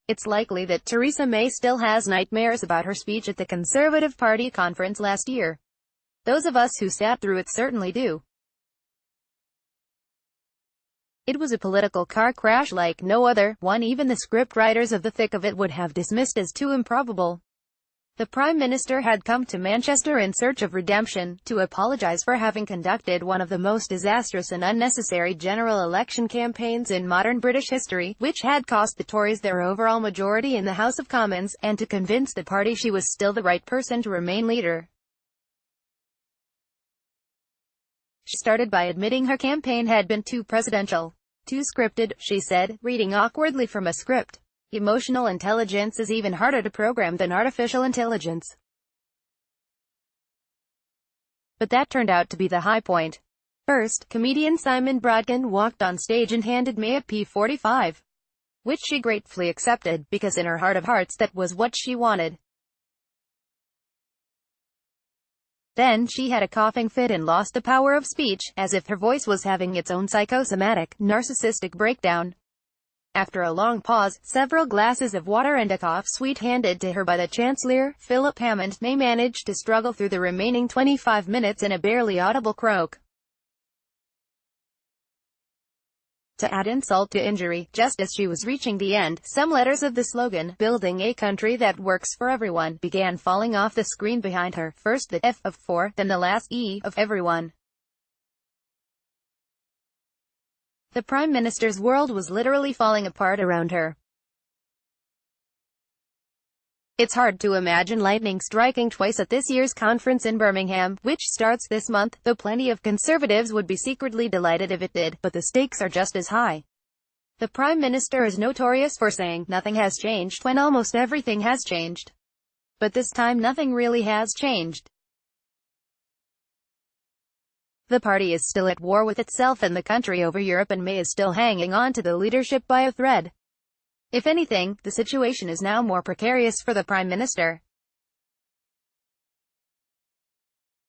It's likely that Theresa May still has nightmares about her speech at the Conservative Party conference last year. Those of us who sat through it certainly do. It was a political car crash like no other, one even the scriptwriters of the thick of it would have dismissed as too improbable. The Prime Minister had come to Manchester in search of redemption, to apologise for having conducted one of the most disastrous and unnecessary general election campaigns in modern British history, which had cost the Tories their overall majority in the House of Commons, and to convince the party she was still the right person to remain leader. She started by admitting her campaign had been too presidential. Too scripted, she said, reading awkwardly from a script. Emotional intelligence is even harder to program than artificial intelligence. But that turned out to be the high point. First, comedian Simon Brodkin walked on stage and handed May a P45. Which she gratefully accepted, because in her heart of hearts that was what she wanted. Then she had a coughing fit and lost the power of speech, as if her voice was having its own psychosomatic, narcissistic breakdown. After a long pause, several glasses of water and a cough sweet handed to her by the Chancellor, Philip Hammond, May managed to struggle through the remaining 25 minutes in a barely audible croak. To add insult to injury, just as she was reaching the end, some letters of the slogan, "Building a Country That Works for Everyone," began falling off the screen behind her, first the F of for, then the last E of everyone. The Prime Minister's world was literally falling apart around her. It's hard to imagine lightning striking twice at this year's conference in Birmingham, which starts this month, though plenty of Conservatives would be secretly delighted if it did, but the stakes are just as high. The Prime Minister is notorious for saying, "Nothing has changed," when almost everything has changed. But this time nothing really has changed. The party is still at war with itself and the country over Europe, and May is still hanging on to the leadership by a thread. If anything, the situation is now more precarious for the Prime Minister.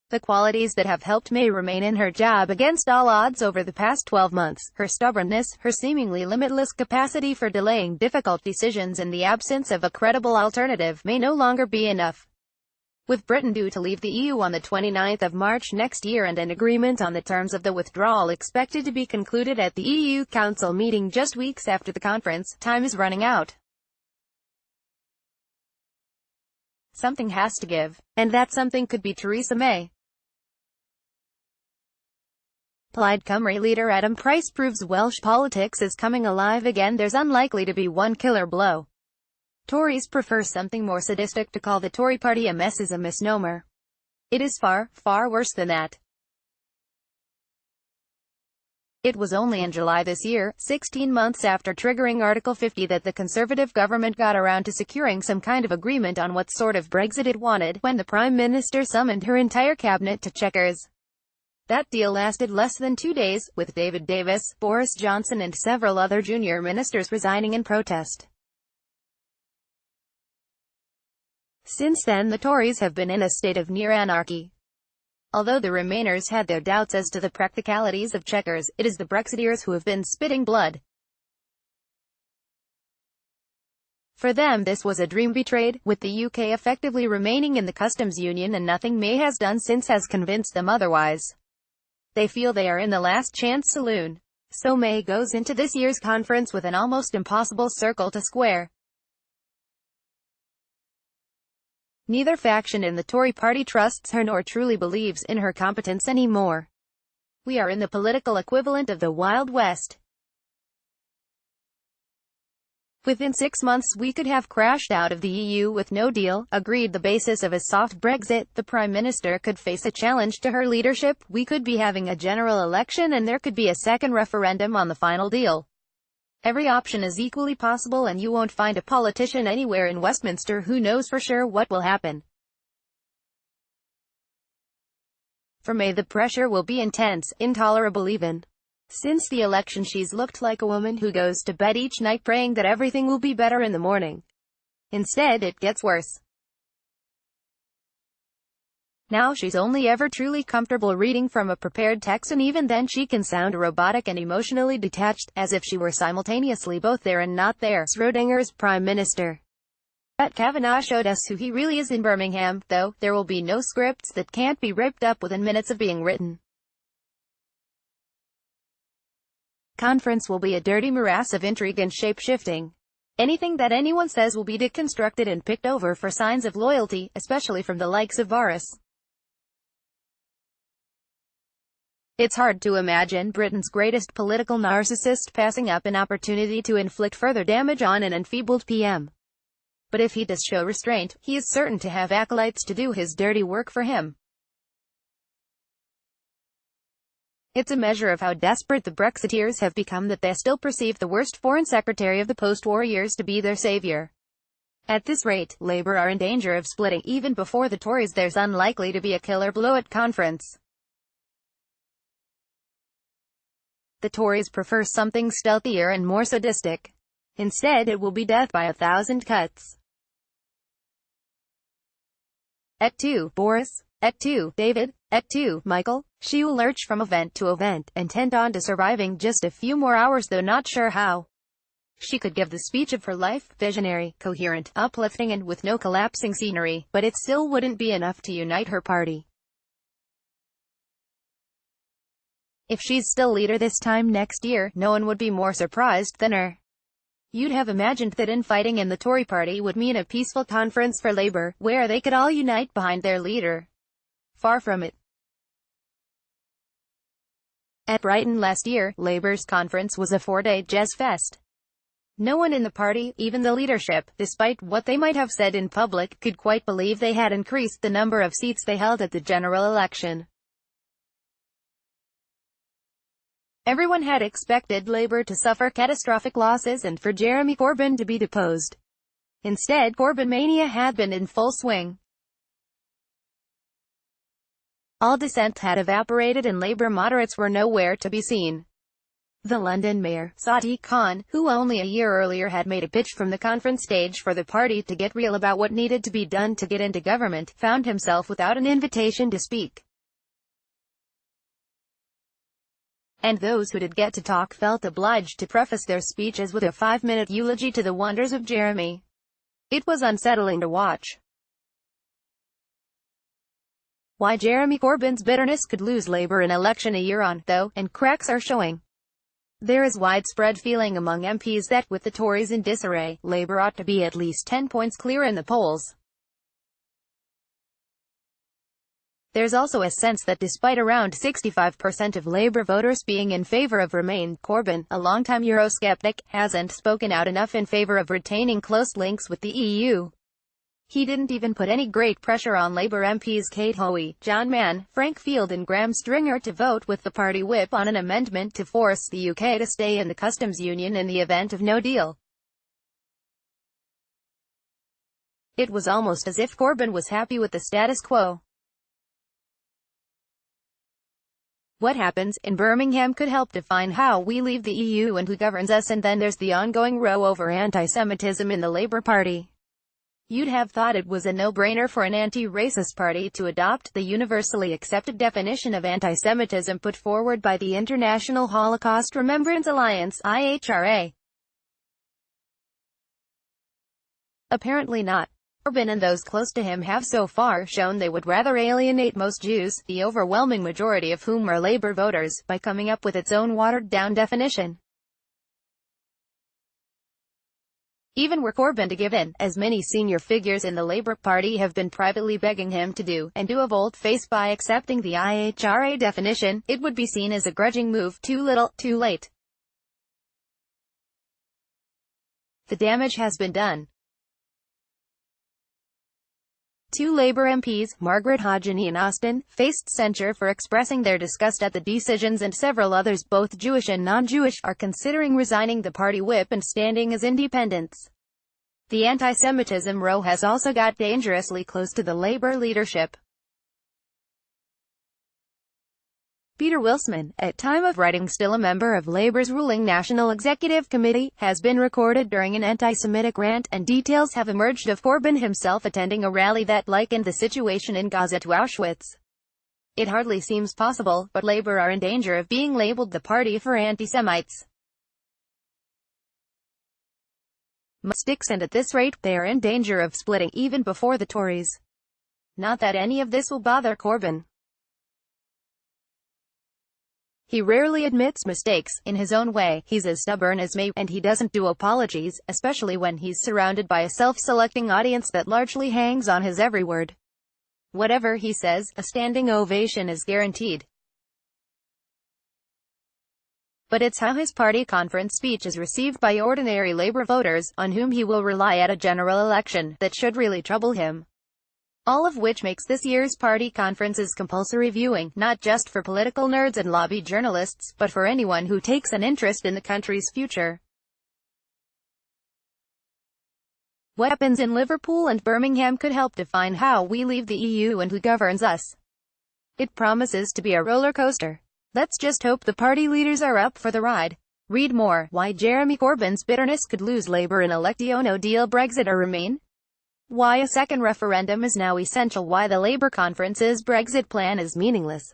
The qualities that have helped May remain in her job against all odds over the past 12 months, her stubbornness, her seemingly limitless capacity for delaying difficult decisions and the absence of a credible alternative, may no longer be enough. With Britain due to leave the EU on the 29th of March next year and an agreement on the terms of the withdrawal expected to be concluded at the EU Council meeting just weeks after the conference, time is running out. Something has to give, and that something could be Theresa May. Plaid Cymru leader Adam Price proves Welsh politics is coming alive again. There's unlikely to be one killer blow. Tories prefer something more sadistic. To call the Tory party a mess is a misnomer. It is far, far worse than that. It was only in July this year, 16 months after triggering Article 50, that the Conservative government got around to securing some kind of agreement on what sort of Brexit it wanted, when the Prime Minister summoned her entire cabinet to Chequers. That deal lasted less than 2 days, with David Davis, Boris Johnson and several other junior ministers resigning in protest. Since then the Tories have been in a state of near anarchy. Although the Remainers had their doubts as to the practicalities of Chequers, it is the Brexiteers who have been spitting blood. For them this was a dream betrayed, with the UK effectively remaining in the customs union, and nothing May has done since has convinced them otherwise. They feel they are in the last chance saloon. So May goes into this year's conference with an almost impossible circle to square. Neither faction in the Tory party trusts her nor truly believes in her competence anymore. We are in the political equivalent of the Wild West. Within 6 months we could have crashed out of the EU with no deal, agreed the basis of a soft Brexit, the Prime Minister could face a challenge to her leadership, we could be having a general election, and there could be a second referendum on the final deal. Every option is equally possible, and you won't find a politician anywhere in Westminster who knows for sure what will happen. For May the pressure will be intense, intolerable even. Since the election she's looked like a woman who goes to bed each night praying that everything will be better in the morning. Instead it gets worse. Now she's only ever truly comfortable reading from a prepared text, and even then she can sound robotic and emotionally detached, as if she were simultaneously both there and not there. Schrodinger's Prime Minister. Brett Kavanaugh showed us who he really is in Birmingham, though. There will be no scripts that can't be ripped up within minutes of being written. Conference will be a dirty morass of intrigue and shape-shifting. Anything that anyone says will be deconstructed and picked over for signs of loyalty, especially from the likes of Boris. It's hard to imagine Britain's greatest political narcissist passing up an opportunity to inflict further damage on an enfeebled PM. But if he does show restraint, he is certain to have acolytes to do his dirty work for him. It's a measure of how desperate the Brexiteers have become that they still perceive the worst Foreign Secretary of the post-war years to be their saviour. At this rate, Labour are in danger of splitting even before the Tories. There's unlikely to be a killer blow at conference. The Tories prefer something stealthier and more sadistic. Instead, it will be death by 1,000 cuts. Act 2, Boris. Act 2, David. Act 2, Michael. She will lurch from event to event, intent on to surviving just a few more hours, though not sure how. She could give the speech of her life, visionary, coherent, uplifting, and with no collapsing scenery, but it still wouldn't be enough to unite her party. If she's still leader this time next year, no one would be more surprised than her. You'd have imagined that infighting in the Tory party would mean a peaceful conference for Labour, where they could all unite behind their leader. Far from it. At Brighton last year, Labour's conference was a 4-day jazz fest. No one in the party, even the leadership, despite what they might have said in public, could quite believe they had increased the number of seats they held at the general election. Everyone had expected Labour to suffer catastrophic losses and for Jeremy Corbyn to be deposed. Instead, Corbyn mania had been in full swing. All dissent had evaporated and Labour moderates were nowhere to be seen. The London mayor, Sadiq Khan, who only a year earlier had made a pitch from the conference stage for the party to get real about what needed to be done to get into government, found himself without an invitation to speak. And those who did get to talk felt obliged to preface their speeches with a 5-minute eulogy to the wonders of Jeremy. It was unsettling to watch. Why Jeremy Corbyn's bitterness could lose Labour an election a year on, though, and cracks are showing. There is widespread feeling among MPs that, with the Tories in disarray, Labour ought to be at least 10 points clear in the polls. There's also a sense that despite around 65% of Labour voters being in favour of Remain, Corbyn, a longtime Eurosceptic, hasn't spoken out enough in favour of retaining close links with the EU. He didn't even put any great pressure on Labour MPs Kate Hoey, John Mann, Frank Field and Graham Stringer to vote with the party whip on an amendment to force the UK to stay in the customs union in the event of no deal. It was almost as if Corbyn was happy with the status quo. What happens in Birmingham could help define how we leave the EU and who governs us, and then there's the ongoing row over anti-Semitism in the Labour Party. You'd have thought it was a no-brainer for an anti-racist party to adopt the universally accepted definition of anti-Semitism put forward by the International Holocaust Remembrance Alliance, IHRA. Apparently not. Corbyn and those close to him have so far shown they would rather alienate most Jews, the overwhelming majority of whom are Labour voters, by coming up with its own watered-down definition. Even were Corbyn to give in, as many senior figures in the Labour Party have been privately begging him to do, and do a volte-face by accepting the IHRA definition, it would be seen as a grudging move, too little, too late. The damage has been done. Two Labour MPs, Margaret Hodge and Ian Austin, faced censure for expressing their disgust at the decisions, and several others, both Jewish and non-Jewish, are considering resigning the party whip and standing as independents. The anti-Semitism row has also got dangerously close to the Labour leadership. Peter Wilson, at time of writing still a member of Labour's ruling National Executive Committee, has been recorded during an anti-Semitic rant, and details have emerged of Corbyn himself attending a rally that likened the situation in Gaza to Auschwitz. It hardly seems possible, but Labour are in danger of being labelled the party for anti-Semites. Sticks, and at this rate, they are in danger of splitting even before the Tories. Not that any of this will bother Corbyn. He rarely admits mistakes. In his own way, he's as stubborn as May, and he doesn't do apologies, especially when he's surrounded by a self-selecting audience that largely hangs on his every word. Whatever he says, a standing ovation is guaranteed. But it's how his party conference speech is received by ordinary Labour voters, on whom he will rely at a general election, that should really trouble him. All of which makes this year's party conferences compulsory viewing, not just for political nerds and lobby journalists, but for anyone who takes an interest in the country's future. What happens in Liverpool and Birmingham could help define how we leave the EU and who governs us. It promises to be a roller coaster. Let's just hope the party leaders are up for the ride. Read more: why Jeremy Corbyn's bitterness could lose Labour in election, no deal, Brexit or Remain. Why a second referendum is now essential, why the Labour conference's Brexit plan is meaningless.